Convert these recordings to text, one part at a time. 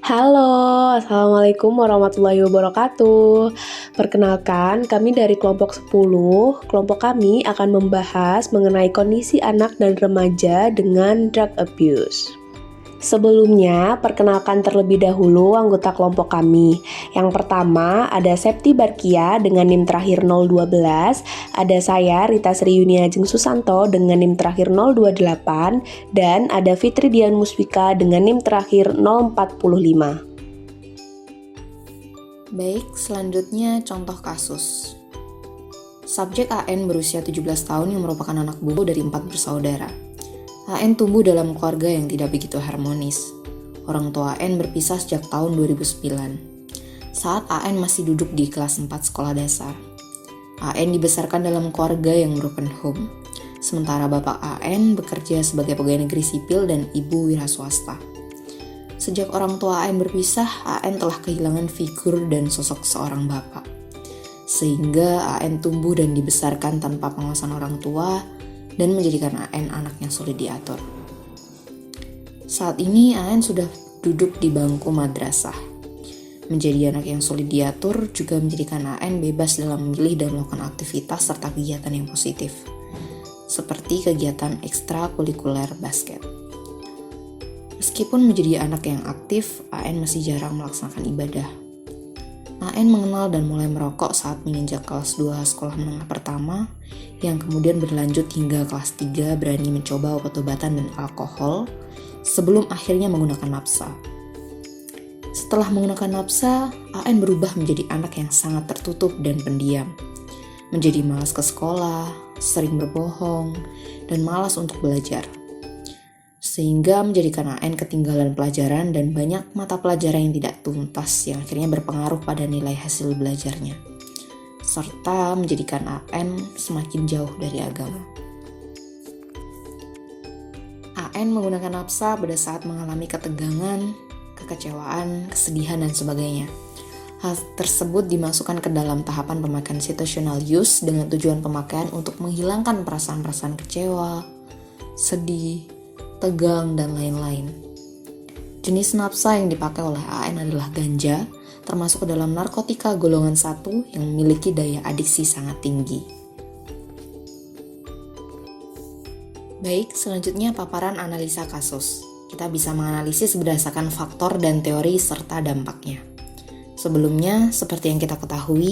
Halo, Assalamualaikum warahmatullahi wabarakatuh. Perkenalkan, kami dari kelompok 10. Kelompok kami akan membahas mengenai kondisi anak dan remaja dengan drug abuse. Sebelumnya, perkenalkan terlebih dahulu anggota kelompok kami. Yang pertama, ada Septi Barkia dengan NIM terakhir 012, ada saya Rita Sri Yuniajeng Susanto dengan NIM terakhir 028, dan ada Fitri Dian Muswika dengan NIM terakhir 045. Baik, selanjutnya contoh kasus. Subjek AN berusia 17 tahun yang merupakan anak bungsu dari 4 bersaudara. AN tumbuh dalam keluarga yang tidak begitu harmonis. Orang tua AN berpisah sejak tahun 2009. Saat AN masih duduk di kelas 4 sekolah dasar. AN dibesarkan dalam keluarga yang broken home. Sementara bapak AN bekerja sebagai pegawai negeri sipil dan ibu wira swasta. Sejak orang tua AN berpisah, AN telah kehilangan figur dan sosok seorang bapak. Sehingga AN tumbuh dan dibesarkan tanpa pengawasan orang tua dan menjadikan AN anak yang sulit diatur. Saat ini AN sudah duduk di bangku madrasah. Menjadi anak yang sulit diatur juga menjadikan AN bebas dalam memilih dan melakukan aktivitas serta kegiatan yang positif, seperti kegiatan ekstrakurikuler basket. Meskipun menjadi anak yang aktif, AN masih jarang melaksanakan ibadah. AN mengenal dan mulai merokok saat menginjak kelas 2 sekolah menengah pertama, yang kemudian berlanjut hingga kelas 3 berani mencoba obat-obatan dan alkohol, sebelum akhirnya menggunakan napsa. Setelah menggunakan napsa, AN berubah menjadi anak yang sangat tertutup dan pendiam. Menjadi malas ke sekolah, sering berbohong, dan malas untuk belajar. Sehingga menjadikan AN ketinggalan pelajaran dan banyak mata pelajaran yang tidak tuntas yang akhirnya berpengaruh pada nilai hasil belajarnya, serta menjadikan AN semakin jauh dari agama. AN menggunakan napsa pada saat mengalami ketegangan, kekecewaan, kesedihan, dan sebagainya. Hal tersebut dimasukkan ke dalam tahapan pemakaian situational use dengan tujuan pemakaian untuk menghilangkan perasaan-perasaan kecewa, sedih, tegang, dan lain-lain. Jenis napsa yang dipakai oleh AN adalah ganja, termasuk ke dalam narkotika golongan 1 yang memiliki daya adiksi sangat tinggi. Baik, selanjutnya paparan analisa kasus. Kita bisa menganalisis berdasarkan faktor dan teori serta dampaknya. Sebelumnya, seperti yang kita ketahui,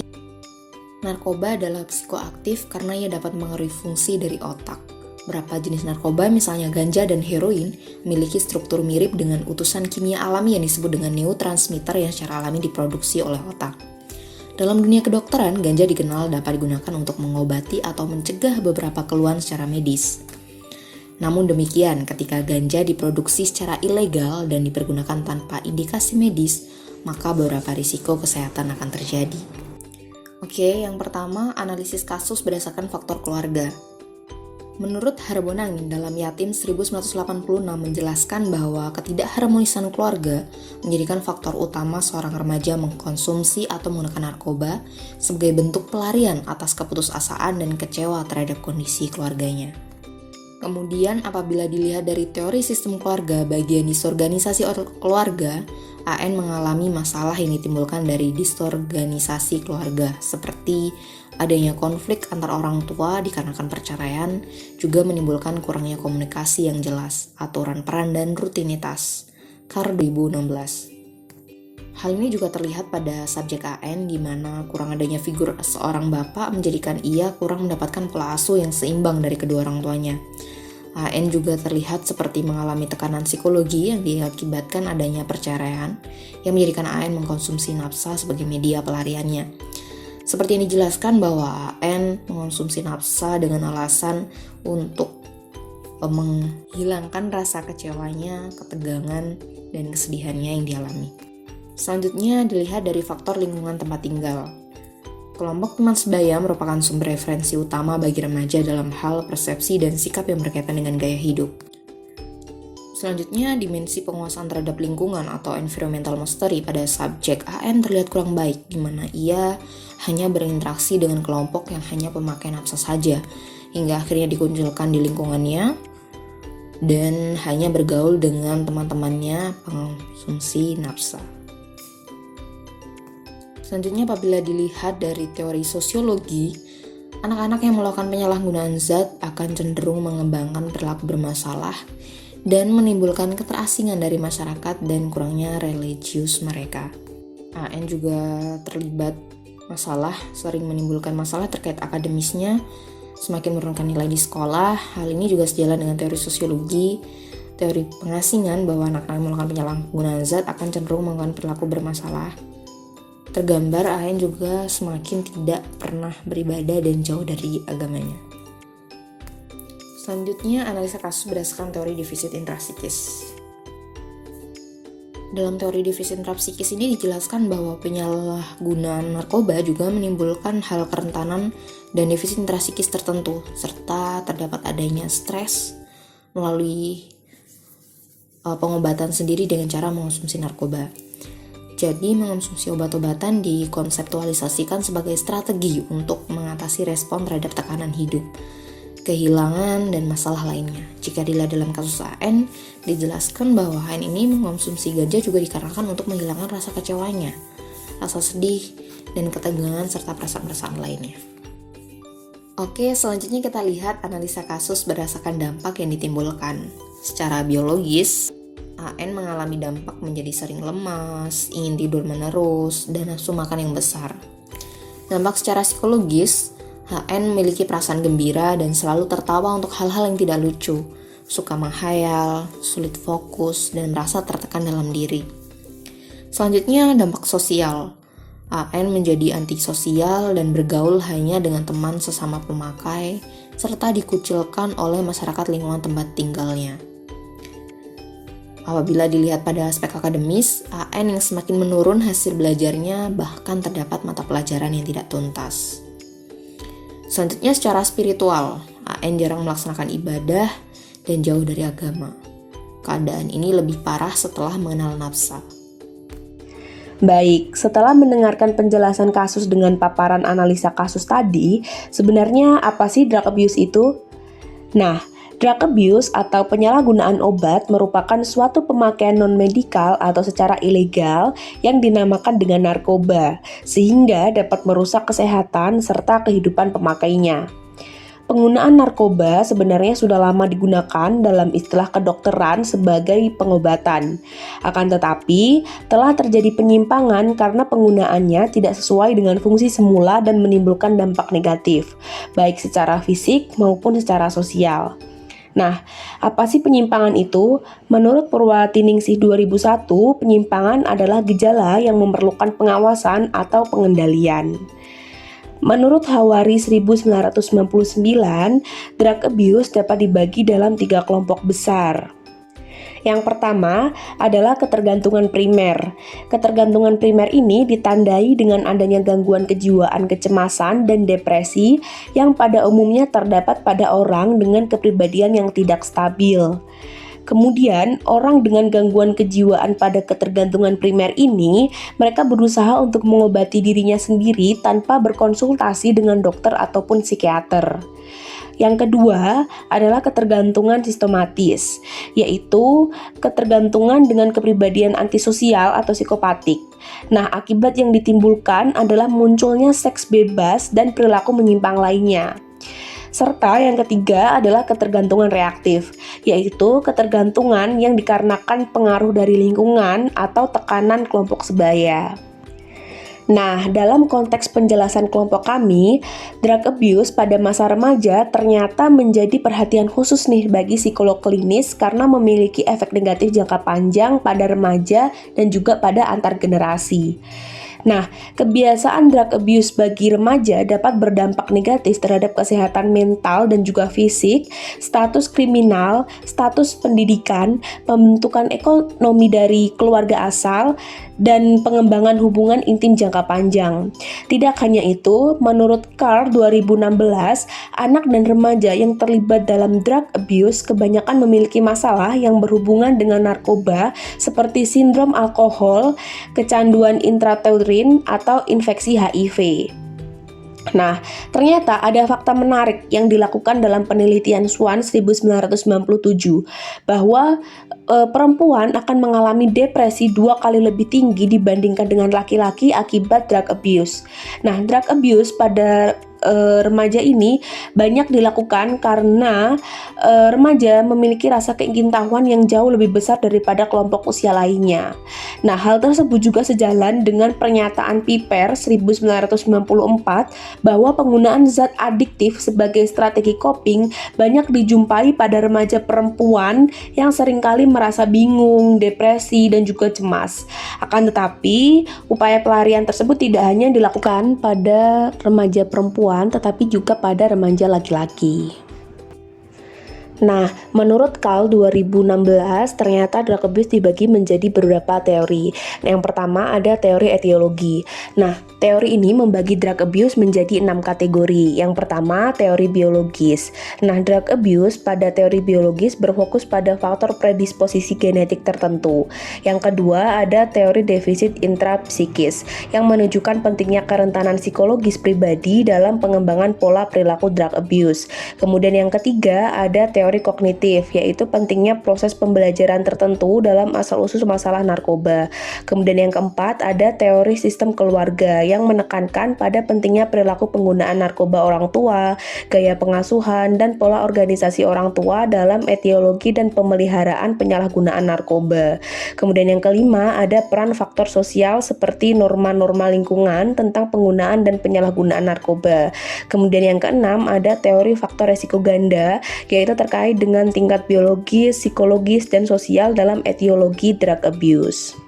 narkoba adalah psikoaktif karena ia dapat mengaruhi fungsi dari otak. Beberapa jenis narkoba, misalnya ganja dan heroin, memiliki struktur mirip dengan utusan kimia alami yang disebut dengan neurotransmitter yang secara alami diproduksi oleh otak. Dalam dunia kedokteran, ganja dikenal dapat digunakan untuk mengobati atau mencegah beberapa keluhan secara medis. Namun demikian, ketika ganja diproduksi secara ilegal dan dipergunakan tanpa indikasi medis, maka beberapa risiko kesehatan akan terjadi. Oke, yang pertama, analisis kasus berdasarkan faktor keluarga. Menurut Harbonangin dalam Yatim 1986 menjelaskan bahwa ketidakharmonisan keluarga menjadikan faktor utama seorang remaja mengkonsumsi atau menggunakan narkoba sebagai bentuk pelarian atas keputusasaan dan kecewa terhadap kondisi keluarganya. Kemudian apabila dilihat dari teori sistem keluarga bagian disorganisasi keluarga, AN mengalami masalah yang ditimbulkan dari disorganisasi keluarga seperti adanya konflik antar orang tua dikarenakan perceraian, juga menimbulkan kurangnya komunikasi yang jelas, aturan peran dan rutinitas. Kar 2016. Hal ini juga terlihat pada subjek AN di mana kurang adanya figur seorang bapak menjadikan ia kurang mendapatkan pola asuh yang seimbang dari kedua orang tuanya. AN juga terlihat seperti mengalami tekanan psikologi yang diakibatkan adanya perceraian yang menjadikan AN mengkonsumsi napsa sebagai media pelariannya. Seperti yang dijelaskan bahwa AN mengonsumsi napsa dengan alasan untuk menghilangkan rasa kecewanya, ketegangan, dan kesedihannya yang dialami. Selanjutnya dilihat dari faktor lingkungan tempat tinggal. Kelompok teman sebaya merupakan sumber referensi utama bagi remaja dalam hal persepsi dan sikap yang berkaitan dengan gaya hidup. Selanjutnya, dimensi penguasaan terhadap lingkungan atau environmental mastery pada subjek AN terlihat kurang baik, di mana ia hanya berinteraksi dengan kelompok yang hanya pemakai napsa saja, hingga akhirnya dikunculkan di lingkungannya, dan hanya bergaul dengan teman-temannya pengonsumsi nafsa. Selanjutnya, apabila dilihat dari teori sosiologi, anak-anak yang melakukan penyalahgunaan zat akan cenderung mengembangkan perilaku bermasalah dan menimbulkan keterasingan dari masyarakat dan kurangnya religius mereka. AN juga terlibat masalah, sering menimbulkan masalah terkait akademisnya, semakin menurunkan nilai di sekolah. Hal ini juga sejalan dengan teori sosiologi, teori pengasingan bahwa anak-anak yang melakukan penyalahgunaan zat akan cenderung melakukan perilaku bermasalah. Tergambar AN juga semakin tidak pernah beribadah dan jauh dari agamanya. Selanjutnya, analisa kasus berdasarkan teori defisit intrapsikis. Dalam teori defisit intrapsikis ini dijelaskan bahwa penyalahgunaan narkoba juga menimbulkan hal kerentanan dan defisit intrapsikis tertentu, serta terdapat adanya stres melalui pengobatan sendiri dengan cara mengonsumsi narkoba. Jadi, mengonsumsi obat-obatan dikonseptualisasikan sebagai strategi untuk mengatasi respon terhadap tekanan hidup, kehilangan, dan masalah lainnya. Jika dilihat dalam kasus AN, dijelaskan bahwa AN ini mengonsumsi ganja juga dikarenakan untuk menghilangkan rasa kecewanya, rasa sedih, dan ketegangan serta perasaan-perasaan lainnya. Oke, selanjutnya kita lihat analisa kasus berdasarkan dampak yang ditimbulkan. Secara biologis, AN mengalami dampak menjadi sering lemas, ingin tidur menerus, dan nafsu makan yang besar. Dampak secara psikologis, HN memiliki perasaan gembira dan selalu tertawa untuk hal-hal yang tidak lucu, suka menghayal, sulit fokus, dan merasa tertekan dalam diri. Selanjutnya, dampak sosial. AN menjadi antisosial dan bergaul hanya dengan teman sesama pemakai, serta dikucilkan oleh masyarakat lingkungan tempat tinggalnya. Apabila dilihat pada aspek akademis, AN yang semakin menurun hasil belajarnya, bahkan terdapat mata pelajaran yang tidak tuntas. Selanjutnya, secara spiritual, AN jarang melaksanakan ibadah dan jauh dari agama. Keadaan ini lebih parah setelah mengenal nafsa. Baik, setelah mendengarkan penjelasan kasus dengan paparan analisa kasus tadi, sebenarnya apa sih drug abuse itu? Nah, drug abuse atau penyalahgunaan obat merupakan suatu pemakaian non-medikal atau secara ilegal yang dinamakan dengan narkoba, sehingga dapat merusak kesehatan serta kehidupan pemakainya. Penggunaan narkoba sebenarnya sudah lama digunakan dalam istilah kedokteran sebagai pengobatan. Akan tetapi, telah terjadi penyimpangan karena penggunaannya tidak sesuai dengan fungsi semula dan menimbulkan dampak negatif, baik secara fisik maupun secara sosial. Nah, apa sih penyimpangan itu? Menurut Purwatiningsih 2001, penyimpangan adalah gejala yang memerlukan pengawasan atau pengendalian. Menurut Hawari 1999, drug abuse dapat dibagi dalam 3 kelompok besar. Yang pertama adalah ketergantungan primer. Ketergantungan primer ini ditandai dengan adanya gangguan kejiwaan, kecemasan, dan depresi yang pada umumnya terdapat pada orang dengan kepribadian yang tidak stabil. Kemudian, orang dengan gangguan kejiwaan pada ketergantungan primer ini, mereka berusaha untuk mengobati dirinya sendiri tanpa berkonsultasi dengan dokter ataupun psikiater. Yang kedua adalah ketergantungan sistematis, yaitu ketergantungan dengan kepribadian antisosial atau psikopatik. Nah, akibat yang ditimbulkan adalah munculnya seks bebas dan perilaku menyimpang lainnya. Serta yang ketiga adalah ketergantungan reaktif, yaitu ketergantungan yang dikarenakan pengaruh dari lingkungan atau tekanan kelompok sebaya. Nah, dalam konteks penjelasan kelompok kami, drug abuse pada masa remaja ternyata menjadi perhatian khusus nih bagi psikolog klinis karena memiliki efek negatif jangka panjang pada remaja dan juga pada antar generasi. Nah, kebiasaan drug abuse bagi remaja dapat berdampak negatif terhadap kesehatan mental dan juga fisik, status kriminal, status pendidikan, pembentukan ekonomi dari keluarga asal, dan pengembangan hubungan intim jangka panjang. Tidak hanya itu, menurut Carr 2016, anak dan remaja yang terlibat dalam drug abuse kebanyakan memiliki masalah yang berhubungan dengan narkoba seperti sindrom alkohol, kecanduan intrauterin, atau infeksi HIV. Nah, ternyata ada fakta menarik yang dilakukan dalam penelitian Swan 1997 bahwa perempuan akan mengalami depresi 2 kali lebih tinggi dibandingkan dengan laki-laki akibat drug abuse. Nah, drug abuse pada remaja ini banyak dilakukan karena remaja memiliki rasa keingintahuan yang jauh lebih besar daripada kelompok usia lainnya. Nah, hal tersebut juga sejalan dengan pernyataan Piper 1994 bahwa penggunaan zat adiktif sebagai strategi coping banyak dijumpai pada remaja perempuan yang seringkali merasa bingung, depresi, dan juga cemas. Akan tetapi, upaya pelarian tersebut tidak hanya dilakukan pada remaja perempuan, tetapi juga pada remaja laki-laki. Nah, menurut Cal 2016, ternyata drug abuse dibagi menjadi beberapa teori. Yang pertama ada teori etiologi. Nah, teori ini membagi drug abuse menjadi 6 kategori. Yang pertama, teori biologis. Nah, drug abuse pada teori biologis berfokus pada faktor predisposisi genetik tertentu. Yang kedua, ada teori defisit intrapsikis yang menunjukkan pentingnya kerentanan psikologis pribadi dalam pengembangan pola perilaku drug abuse. Kemudian yang ketiga, ada teori kognitif, yaitu pentingnya proses pembelajaran tertentu dalam asal-usul masalah narkoba. Kemudian yang keempat, ada teori sistem keluarga yang menekankan pada pentingnya perilaku penggunaan narkoba orang tua, gaya pengasuhan, dan pola organisasi orang tua dalam etiologi dan pemeliharaan penyalahgunaan narkoba. Kemudian yang kelima, ada peran faktor sosial seperti norma-norma lingkungan tentang penggunaan dan penyalahgunaan narkoba. Kemudian yang keenam, ada teori faktor resiko ganda, yaitu terkait dengan tingkat biologis, psikologis, dan sosial dalam etiologi drug abuse.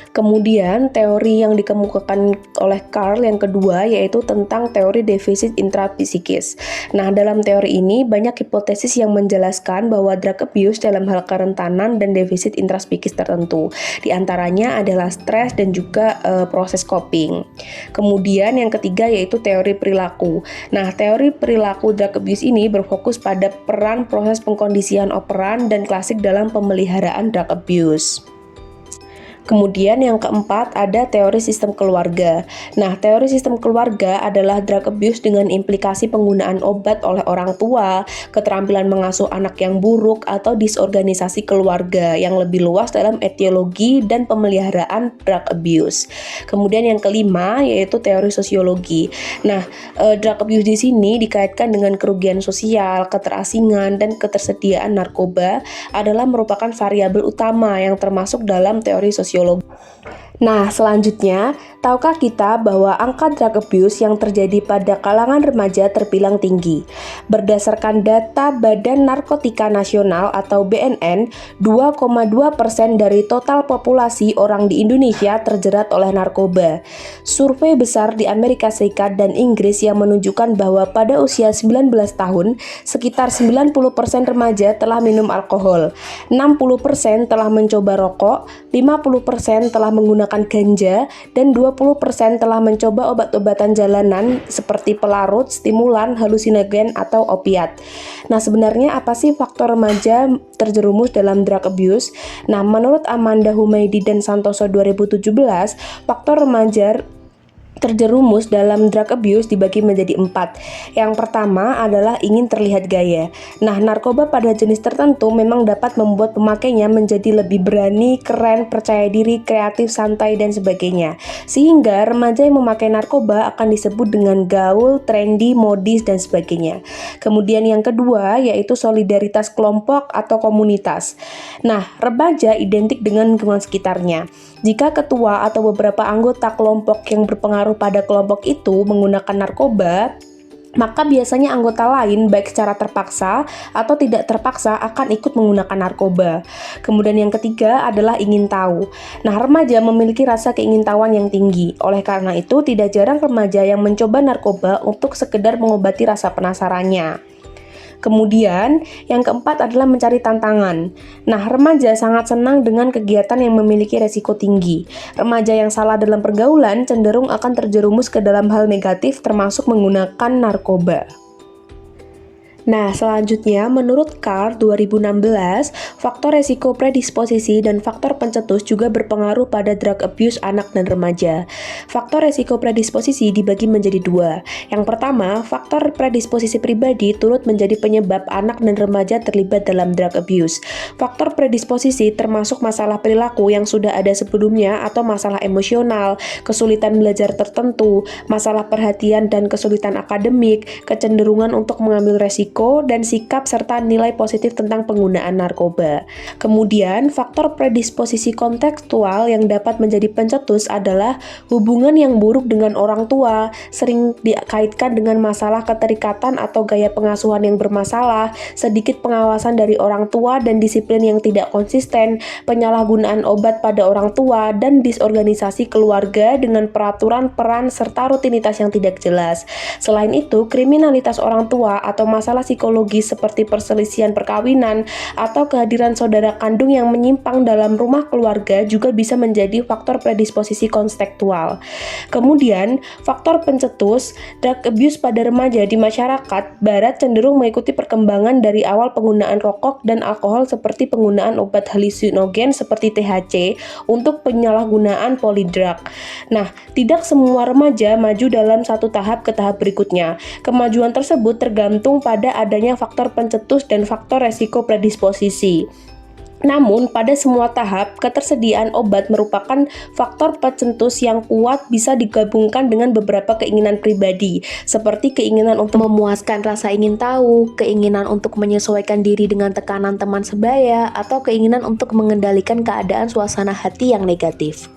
Kemudian teori yang dikemukakan oleh Carl yang kedua yaitu tentang teori defisit intrapsikis. Nah, dalam teori ini banyak hipotesis yang menjelaskan bahwa drug abuse dalam hal kerentanan dan defisit intrapsikis tertentu. Di antaranya adalah stres dan juga proses coping. Kemudian yang ketiga yaitu teori perilaku. Nah, teori perilaku drug abuse ini berfokus pada peran proses pengkondisian operan dan klasik dalam pemeliharaan drug abuse. Kemudian yang keempat ada teori sistem keluarga. Nah, teori sistem keluarga adalah drug abuse dengan implikasi penggunaan obat oleh orang tua, keterampilan mengasuh anak yang buruk, atau disorganisasi keluarga yang lebih luas dalam etiologi dan pemeliharaan drug abuse. Kemudian yang kelima yaitu teori sosiologi. Nah, drug abuse di sini dikaitkan dengan kerugian sosial, keterasingan, dan ketersediaan narkoba adalah merupakan variabel utama yang termasuk dalam teori sosiologi. Nah, selanjutnya, tahukah kita bahwa angka drug abuse yang terjadi pada kalangan remaja terbilang tinggi? Berdasarkan data Badan Narkotika Nasional atau BNN, 2,2% dari total populasi orang di Indonesia terjerat oleh narkoba. Survei besar di Amerika Serikat dan Inggris yang menunjukkan bahwa pada usia 19 tahun, sekitar 90% remaja telah minum alkohol, 60% telah mencoba rokok, 50% telah menggunakan ganja, dan 20% telah mencoba obat-obatan jalanan seperti pelarut, stimulan, halusinogen, atau opiat. Nah, sebenarnya apa sih faktor remaja terjerumus dalam drug abuse? Nah, menurut Amanda Humaydi dan Santoso 2017, faktor remaja terjerumus dalam drug abuse dibagi menjadi 4. Yang pertama adalah ingin terlihat gaya. Nah, narkoba pada jenis tertentu memang dapat membuat pemakainya menjadi lebih berani, keren, percaya diri, kreatif, santai, dan sebagainya. Sehingga remaja yang memakai narkoba akan disebut dengan gaul, trendy, modis, dan sebagainya. Kemudian yang kedua yaitu solidaritas kelompok atau komunitas. Nah, remaja identik dengan lingkungan sekitarnya. Jika ketua atau beberapa anggota kelompok yang berpengaruh pada kelompok itu menggunakan narkoba, maka biasanya anggota lain baik secara terpaksa atau tidak terpaksa akan ikut menggunakan narkoba. Kemudian yang ketiga adalah ingin tahu. Nah, remaja memiliki rasa keingintahuan yang tinggi. Oleh karena itu, tidak jarang remaja yang mencoba narkoba untuk sekedar mengobati rasa penasarannya. Kemudian, yang keempat adalah mencari tantangan. Nah, remaja sangat senang dengan kegiatan yang memiliki resiko tinggi. Remaja yang salah dalam pergaulan cenderung akan terjerumus ke dalam hal negatif termasuk menggunakan narkoba. Nah, selanjutnya menurut Carr 2016, faktor resiko predisposisi dan faktor pencetus juga berpengaruh pada drug abuse anak dan remaja. Faktor resiko predisposisi dibagi menjadi dua. Yang pertama, faktor predisposisi pribadi turut menjadi penyebab anak dan remaja terlibat dalam drug abuse. Faktor predisposisi termasuk masalah perilaku yang sudah ada sebelumnya atau masalah emosional, kesulitan belajar tertentu, masalah perhatian dan kesulitan akademik, kecenderungan untuk mengambil resiko, dan sikap serta nilai positif tentang penggunaan narkoba. Kemudian, faktor predisposisi kontekstual yang dapat menjadi pencetus adalah hubungan yang buruk dengan orang tua, sering dikaitkan dengan masalah keterikatan atau gaya pengasuhan yang bermasalah, sedikit pengawasan dari orang tua dan disiplin yang tidak konsisten, penyalahgunaan obat pada orang tua, dan disorganisasi keluarga dengan peraturan, peran, serta rutinitas yang tidak jelas. Selain itu, kriminalitas orang tua atau masalah psikologis seperti perselisihan perkawinan atau kehadiran saudara kandung yang menyimpang dalam rumah keluarga juga bisa menjadi faktor predisposisi kontekstual. Kemudian, faktor pencetus, drug abuse pada remaja di masyarakat barat cenderung mengikuti perkembangan dari awal penggunaan rokok dan alkohol seperti penggunaan obat halusinogen seperti THC untuk penyalahgunaan polidrug. Nah, tidak semua remaja maju dalam satu tahap ke tahap berikutnya. Kemajuan tersebut tergantung pada adanya faktor pencetus dan faktor resiko predisposisi. Namun, pada semua tahap, ketersediaan obat merupakan faktor pencetus yang kuat bisa digabungkan dengan beberapa keinginan pribadi, seperti keinginan untuk memuaskan rasa ingin tahu, keinginan untuk menyesuaikan diri dengan tekanan teman sebaya, atau keinginan untuk mengendalikan keadaan suasana hati yang negatif.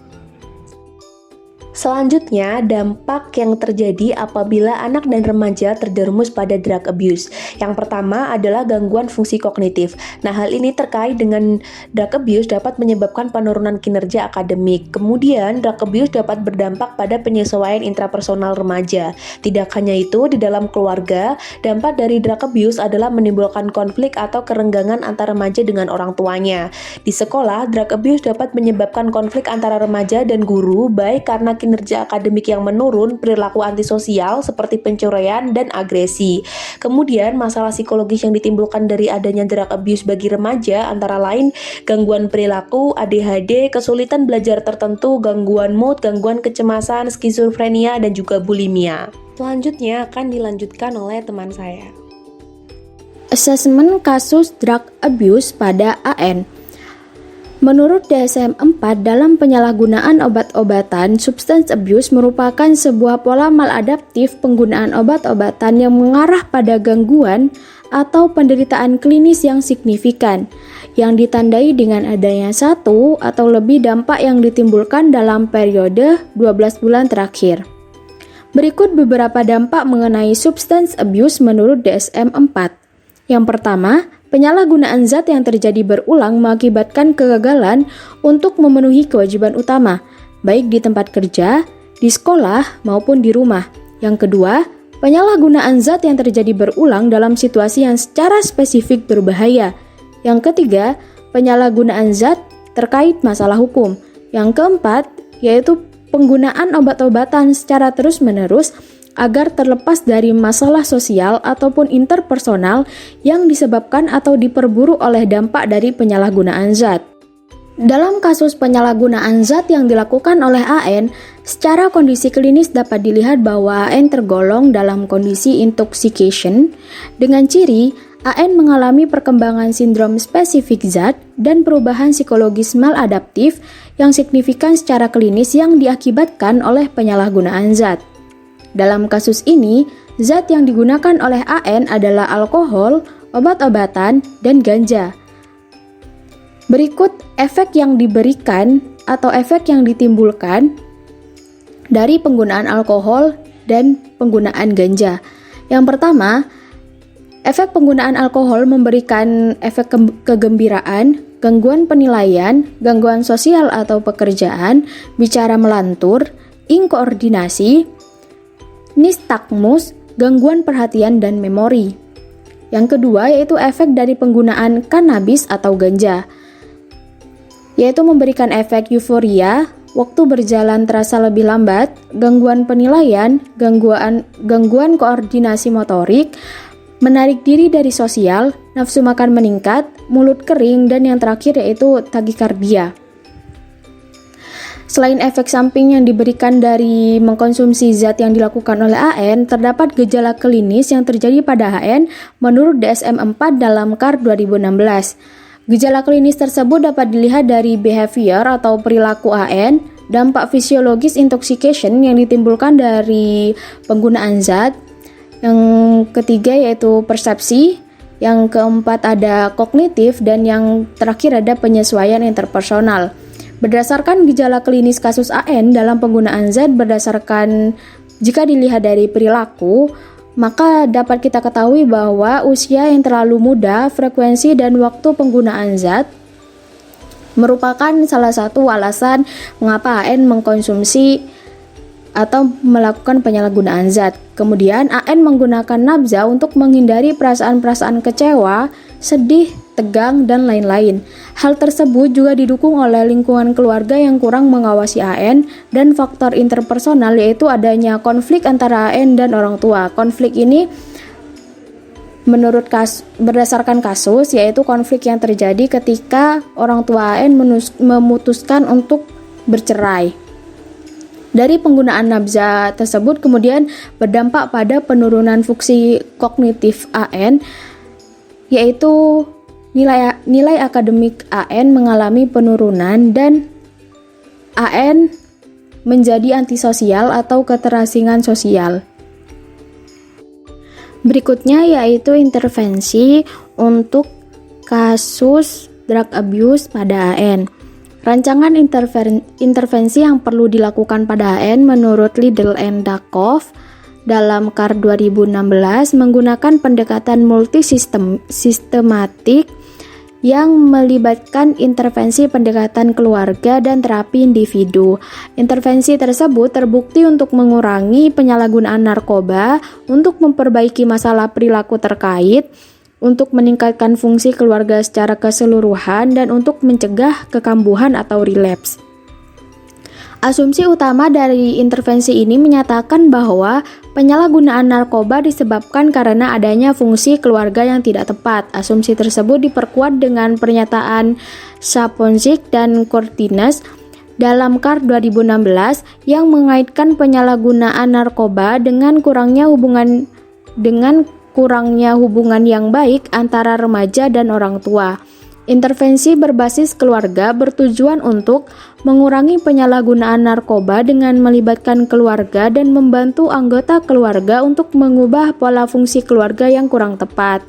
Selanjutnya, dampak yang terjadi apabila anak dan remaja terjerumus pada drug abuse. Yang pertama adalah gangguan fungsi kognitif. Nah, hal ini terkait dengan drug abuse dapat menyebabkan penurunan kinerja akademik. Kemudian, drug abuse dapat berdampak pada penyesuaian intrapersonal remaja. Tidak hanya itu, di dalam keluarga, dampak dari drug abuse adalah menimbulkan konflik atau kerenggangan antara remaja dengan orang tuanya. Di sekolah, drug abuse dapat menyebabkan konflik antara remaja dan guru, baik karena kinerja akademik yang menurun, perilaku antisosial seperti pencurian dan agresi. Kemudian, masalah psikologis yang ditimbulkan dari adanya drug abuse bagi remaja antara lain gangguan perilaku, ADHD, kesulitan belajar tertentu, gangguan mood, gangguan kecemasan, skizofrenia, dan juga bulimia. Selanjutnya akan dilanjutkan oleh teman saya. Asesmen kasus drug abuse pada AN. Menurut DSM-4, dalam penyalahgunaan obat-obatan, substance abuse merupakan sebuah pola maladaptif penggunaan obat-obatan yang mengarah pada gangguan atau penderitaan klinis yang signifikan, yang ditandai dengan adanya satu atau lebih dampak yang ditimbulkan dalam periode 12 bulan terakhir. Berikut beberapa dampak mengenai substance abuse menurut DSM-4. Yang pertama, penyalahgunaan zat yang terjadi berulang mengakibatkan kegagalan untuk memenuhi kewajiban utama, baik di tempat kerja, di sekolah, maupun di rumah. Yang kedua, penyalahgunaan zat yang terjadi berulang dalam situasi yang secara spesifik berbahaya. Yang ketiga, penyalahgunaan zat terkait masalah hukum. Yang keempat, yaitu penggunaan obat-obatan secara terus-menerus agar terlepas dari masalah sosial ataupun interpersonal yang disebabkan atau diperburu oleh dampak dari penyalahgunaan zat. Dalam kasus penyalahgunaan zat yang dilakukan oleh AN, secara kondisi klinis dapat dilihat bahwa AN tergolong dalam kondisi intoxication dengan ciri AN mengalami perkembangan sindrom spesifik zat dan perubahan psikologis maladaptif yang signifikan secara klinis yang diakibatkan oleh penyalahgunaan zat. Dalam kasus ini, zat yang digunakan oleh AN adalah alkohol, obat-obatan, dan ganja. Berikut efek yang diberikan atau efek yang ditimbulkan dari penggunaan alkohol dan penggunaan ganja. Yang pertama, efek penggunaan alkohol memberikan efek kegembiraan, gangguan penilaian, gangguan sosial atau pekerjaan, bicara melantur, inkoordinasi, nistagmus, gangguan perhatian dan memori. Yang kedua yaitu efek dari penggunaan kannabis atau ganja, yaitu memberikan efek euforia, waktu berjalan terasa lebih lambat, gangguan penilaian, gangguan koordinasi motorik, menarik diri dari sosial, nafsu makan meningkat, mulut kering, dan yang terakhir yaitu takikardia. Selain efek samping yang diberikan dari mengkonsumsi zat yang dilakukan oleh AN, terdapat gejala klinis yang terjadi pada AN menurut DSM-4 dalam KAR 2016. Gejala klinis tersebut dapat dilihat dari behavior atau perilaku AN, dampak fisiologis intoxication yang ditimbulkan dari penggunaan zat, yang ketiga yaitu persepsi, yang keempat ada kognitif, dan yang terakhir ada penyesuaian interpersonal. Berdasarkan gejala klinis kasus AN dalam penggunaan zat jika dilihat dari perilaku, maka dapat kita ketahui bahwa usia yang terlalu muda, frekuensi dan waktu penggunaan zat merupakan salah satu alasan mengapa AN mengkonsumsi atau melakukan penyalahgunaan zat. Kemudian AN menggunakan nabza untuk menghindari perasaan-perasaan kecewa, sedih, tegang, dan lain-lain. Hal tersebut juga didukung oleh lingkungan keluarga yang kurang mengawasi AN dan faktor interpersonal, yaitu adanya konflik antara AN dan orang tua. Konflik ini berdasarkan kasus, yaitu konflik yang terjadi ketika orang tua AN memutuskan untuk bercerai. Dari penggunaan nabza tersebut kemudian berdampak pada penurunan fungsi kognitif AN, yaitu nilai akademik AN mengalami penurunan dan AN menjadi antisosial atau keterasingan sosial. Berikutnya yaitu intervensi untuk kasus drug abuse pada AN. Rancangan intervensi yang perlu dilakukan pada AN menurut Liddell and Dakoff dalam KAR 2016 menggunakan pendekatan multisistematik yang melibatkan intervensi pendekatan keluarga dan terapi individu. Intervensi tersebut terbukti untuk mengurangi penyalahgunaan narkoba, untuk memperbaiki masalah perilaku terkait, untuk meningkatkan fungsi keluarga secara keseluruhan, dan untuk mencegah kekambuhan atau relapse. Asumsi utama dari intervensi ini menyatakan bahwa penyalahgunaan narkoba disebabkan karena adanya fungsi keluarga yang tidak tepat. Asumsi tersebut diperkuat dengan pernyataan Saponzik dan Cortines dalam KAR 2016 yang mengaitkan penyalahgunaan narkoba dengan kurangnya hubungan yang baik antara remaja dan orang tua. Intervensi berbasis keluarga bertujuan untuk mengurangi penyalahgunaan narkoba dengan melibatkan keluarga dan membantu anggota keluarga untuk mengubah pola fungsi keluarga yang kurang tepat.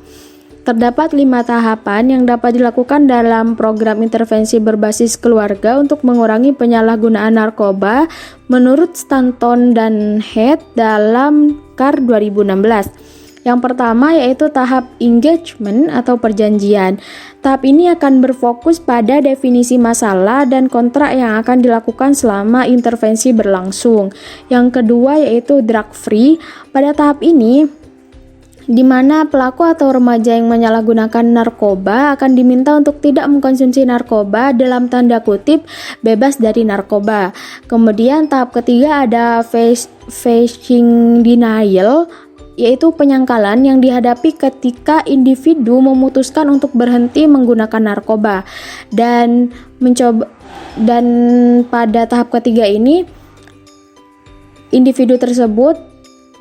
Terdapat 5 tahapan yang dapat dilakukan dalam program intervensi berbasis keluarga untuk mengurangi penyalahgunaan narkoba menurut Stanton dan Head dalam KAR 2016. Yang pertama yaitu tahap engagement atau perjanjian. Tahap ini akan berfokus pada definisi masalah dan kontrak yang akan dilakukan selama intervensi berlangsung. Yang kedua yaitu drug free. Pada tahap ini, di mana pelaku atau remaja yang menyalahgunakan narkoba akan diminta untuk tidak mengkonsumsi narkoba dalam tanda kutip bebas dari narkoba. Kemudian tahap ketiga ada phasing denial, yaitu penyangkalan yang dihadapi ketika individu memutuskan untuk berhenti menggunakan narkoba dan pada tahap ketiga ini individu tersebut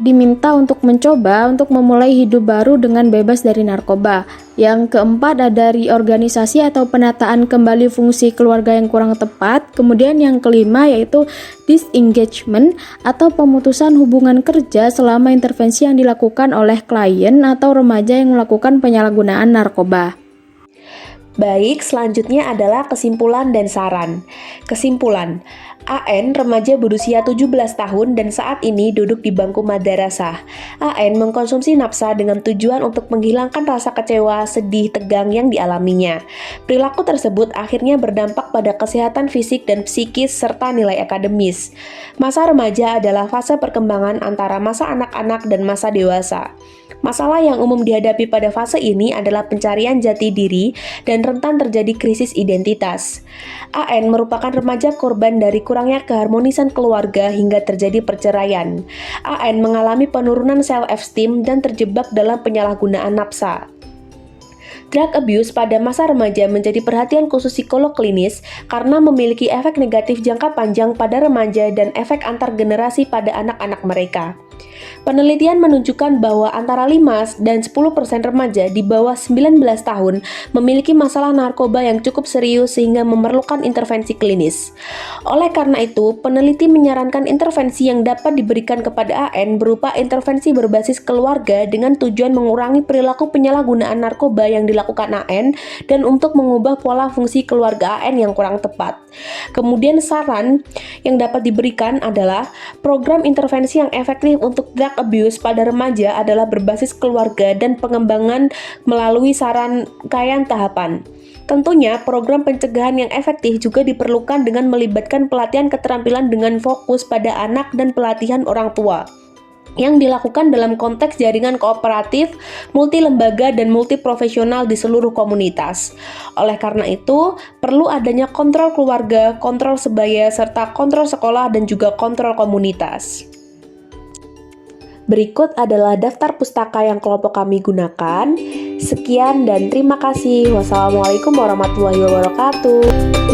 diminta untuk mencoba untuk memulai hidup baru dengan bebas dari narkoba. Yang keempat ada reorganisasi atau penataan kembali fungsi keluarga yang kurang tepat. Kemudian yang kelima yaitu disengagement atau pemutusan hubungan kerja selama intervensi yang dilakukan oleh klien atau remaja yang melakukan penyalahgunaan narkoba. Baik, selanjutnya adalah kesimpulan dan saran. Kesimpulan, AN remaja berusia 17 tahun dan saat ini duduk di bangku madrasah. AN mengkonsumsi nafsa dengan tujuan untuk menghilangkan rasa kecewa, sedih, tegang yang dialaminya. Perilaku tersebut akhirnya berdampak pada kesehatan fisik dan psikis serta nilai akademis. Masa remaja adalah fase perkembangan antara masa anak-anak dan masa dewasa. Masalah yang umum dihadapi pada fase ini adalah pencarian jati diri dan dan rentan terjadi krisis identitas. AN merupakan remaja korban dari kurangnya keharmonisan keluarga hingga terjadi perceraian. AN mengalami penurunan self-esteem dan terjebak dalam penyalahgunaan nafsa. Drug abuse pada masa remaja menjadi perhatian khusus psikolog klinis karena memiliki efek negatif jangka panjang pada remaja dan efek antar generasi pada anak-anak mereka. Penelitian menunjukkan bahwa antara 5 dan 10% remaja di bawah 19 tahun memiliki masalah narkoba yang cukup serius sehingga memerlukan intervensi klinis. Oleh karena itu, peneliti menyarankan intervensi yang dapat diberikan kepada AN berupa intervensi berbasis keluarga dengan tujuan mengurangi perilaku penyalahgunaan narkoba yang dilakukan AN dan untuk mengubah pola fungsi keluarga AN yang kurang tepat. Kemudian saran yang dapat diberikan adalah program intervensi yang efektif untuk drug abuse pada remaja adalah berbasis keluarga dan pengembangan melalui rangkaian tahapan. Tentunya, program pencegahan yang efektif juga diperlukan dengan melibatkan pelatihan keterampilan dengan fokus pada anak dan pelatihan orang tua yang dilakukan dalam konteks jaringan kooperatif, multi-lembaga, dan multi-profesional di seluruh komunitas. Oleh karena itu, perlu adanya kontrol keluarga, kontrol sebaya, serta kontrol sekolah dan juga kontrol komunitas. Berikut adalah daftar pustaka yang kelompok kami gunakan. Sekian dan terima kasih. Wassalamualaikum warahmatullahi wabarakatuh.